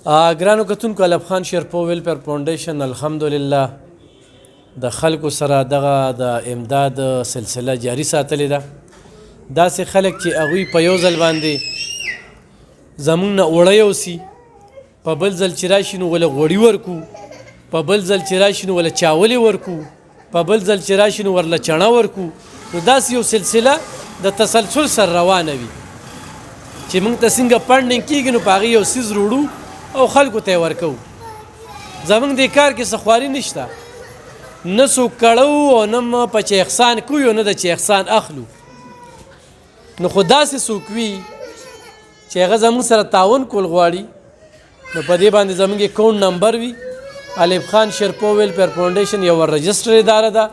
ګرانو کتونکو الف خان شیرپو ویلفیر فاونډیشن الحمدلله د خلکو سره دغه د امداد سلسله جاری ساتلې ده. داسې خلک چې هغوی په یو ځل باندې زمونږ نه اوړه یوسي، په بل ځل چې راشي نو وله غوړي ورکو، په بل ځل چې راشي نو وله چاولې ورکو، په بل ځل چې راشي نو ورله چڼه ورکو. نو داسې یو سلسله د تسلسل سره روانه وي چې موږ ته څنګه فنډینګ کېږي نو په هغې یو څیز روړو او خلکو ته یې ورکوو. زموږ دې کار کې څه خواري نشته، نه څوک کړو او نه په چې احسان کوو او نه د چې احسان اخلو. نو خو داسې څوک وي چې هغه زموږ سره تعاون کول غواړي نو په دې باندې زموږ اکاونټ نمبر وي. الف خان شیرپو ویلفیر فاونډیشن یو رجسټر اداره ده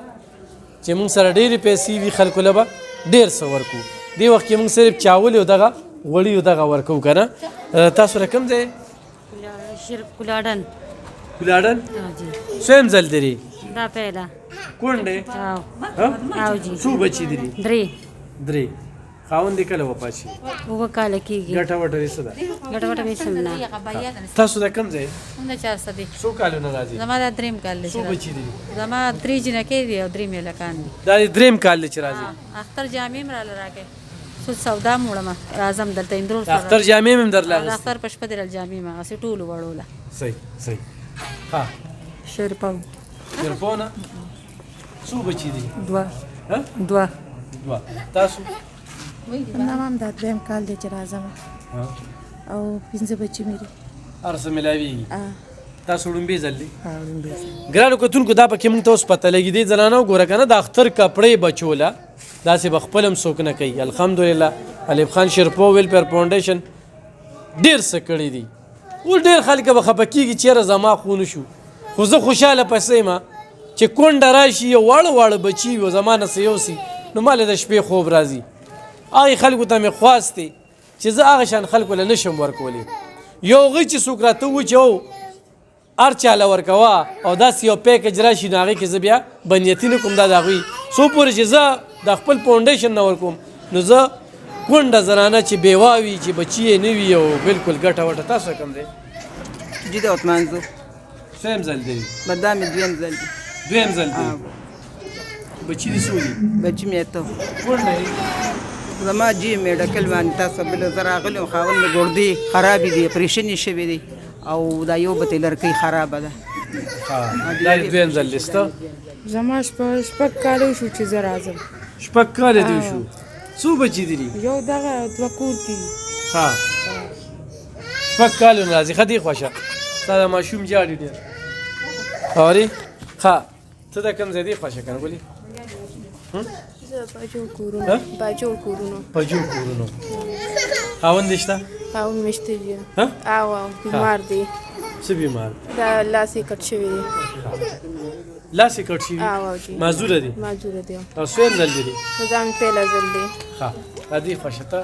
چې موږ سره ډېرې پیسې وي، خلکو له به ډېر څه ورکو. دې وخت کې موږ صرف چاول او دغه غوړي او دغه ورکوو که نه. تاسو له کوم ځای؟ کلاډن. کلاډن څویم ځل درې دا پیدا کونډې او جی څو بچي دي؟ درې. خاوند دې کله وفات شي؟ اووه کاله کېږي. ګټه وټه دې څه ده؟ ګټه وټه مې سم نه. تاسو د کوم ځای؟ همدا 400 څو کالونه راځي؟ زما دا دریم کال دی. څو بچي دي؟ زما 3 جنکې دي او 3 مېلکان دي. دا دې دریم کال دی چې راځي؟ اختر جامې م راله راکې څو سودا م وړمه راځم دلته اندرور سره. اختر جامې م درله اخیستې؟ اختر په شپه درل جامې م هغسې ټولو وړوله. صحیح. ها شیرپو شیرپو نه څو بچي دي؟ دوه. تاسو؟ زما هم دا دویم کال دی چې راځم او 15 بچي مې دي. هر څه میلاویږي. تاسو ړومبی ځل دی؟ ګرانو کتونکو دا پکې موږ ته اوس پته لګي دې زنانو ګوره که نه د اختر کپړې بچوله داسې به خپل هم څوک نه کوي. الحمدلله الف خان شیرپو ویلفیر فاونډیشن ډېر څه کړي دي. اوس ډېر خلک به خفه کېږي چېرې زما خو نه شو، خو زه خوشحاله پسې یم چې کونډه راشي یو واړه زما وي زما نه څه یوسي نو ما له د شپې خوب راځي. هغې خلکو ته مې خواستې چې زه هغه شان خلکو له نشم ورکولی. یو هغوی چې څوک راته ووایي چې او هر چا له ورکوه او داسې یو پیکج راشي نو هغې کې زه بیا بندیتي نه کوم. دا د هغوی څو پورې چې زه د خپل فاونډیشن نه ورکوم نو زه کونډه زنانه چې بیوا وي چې بچي یې نه وي او بلکل ګټه وټه. تاسو کوم دی؟ جی د عثمان زو څویم ځل دی؟ دا مې دویم ځل دی. بچي دي څو دي؟ بچي مې اته. کونډه یې؟ زما جی میډیکل باندې تاسو بل زه راغلی وم، خاوند مې ګردې خرابې دي، اپریشن یې شوی دی او دا یو بتې لړکۍ خرابه ده. دا دې دویم ځل دی سته؟ زما شپږ کاله شو چې زه راځم. شپږ کاله دې شو. څو بچي دي؟ یو دغه دوه کور کې دي. شپږ کالونه راځي. ښه دې خوښه ستا د ماشوم جاړي ډېر اورې. ښه ته د کوم ځای دې خوښه که نه ولې؟ باجوړ کورونو. خاوند دې شته؟ خاوند مې شته دي. بیمار دی. څه بیمار؟ دا لاس یې کټ شوی دی. لاس یې کټ شوي؟ معذوره دی؟ معذوره دی. او څویم ځل دی؟ دا مې پهله ځل دی. ښه دا دې خوښه ته؟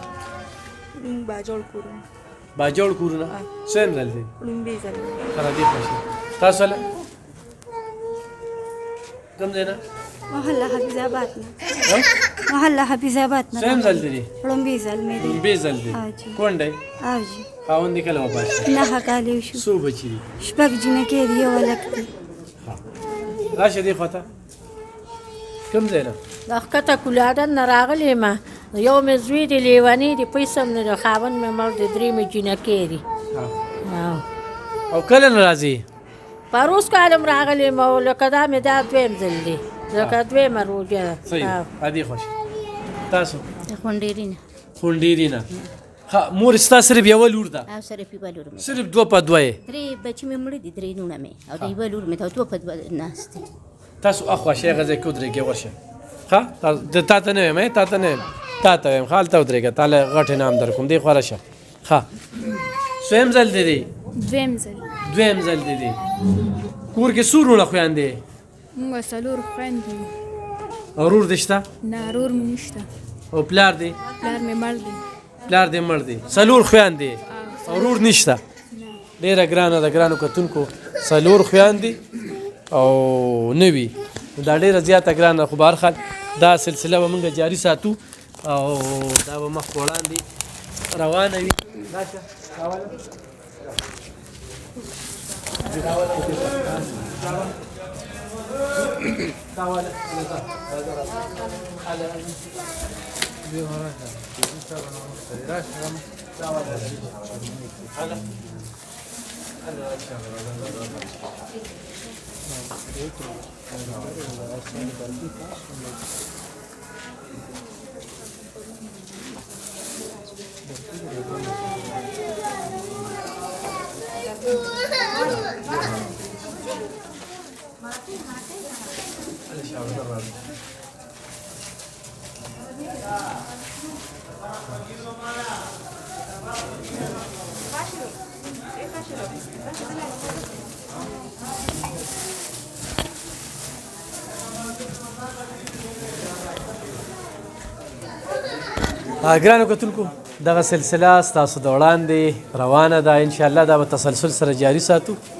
باجوړ کورونه. څویم ځل دی؟ لومبی ځل دی. ښه دا دې خوښه. تاسو له کوم ځای نه؟ محله حفیظ آباد نه. څویم ځل دی؟ لومبی ځل مې دی. لومبی ځل دی. کونډه یې؟ خاوند دې کله وفات شي؟ 9 کاله شو. څو بچي دي؟ 6 جنکې دي یو هلک دی. راشه دې خواته. کوم ځای نه؟ د ښکته کلاډن نه راغلی یم. یو مې زوی دی لیونی دی، پیسه هم نه دی، خاوند مې مړ دی، 3 مې جنکې دي. او کله نه راځي؟ پروس کال هم راغلی یم او لکه دا مې دا دویم ځل دی، لکه دویمه روژه ده. صحیح. ادې خوښه. تاسو؟ خونډيري نه. ښه مور ستا صرف یوه لور ده؟ صرف یوه لور مې. صرف 2 په 2 یې؟ 3 بچي مې مړه دي، 3 لوڼه مې او د یوه لور مې 2 په 2 ناست دي. تاسو اخوښې هغه ځای کې ودرېږئ ورشه. ښه تا ته نه ویم تا ته نه ویم تا ته ویم ښه هلته ودرېږه تا له غټ انعام در کوم دې خوا راشه. ښه څویم ځل دی دی؟ دویم ځل دی دی. کور کې څو وروڼه خویندې؟ موږ 4 خویندې یو. ورور دې شته؟ نه ورور مې نشته. او پلار دې؟ پلار مې مړ دی. 4 خویندې ورور نشته. ډېره ګرانه ده ګرانو کتونکو، 4 خویندې او نه وي دا ډېره زیاته ګرانه. خو به هر حال دا سلسله به موږ جاري ساتو او دا به مخ وړاندې روانه وي. راشه راوله ګرانو کتونکو دغه سلسله ستاسو د وړاندې روانه ده، انشاءالله دا به تسلسل سره جاري ساتو.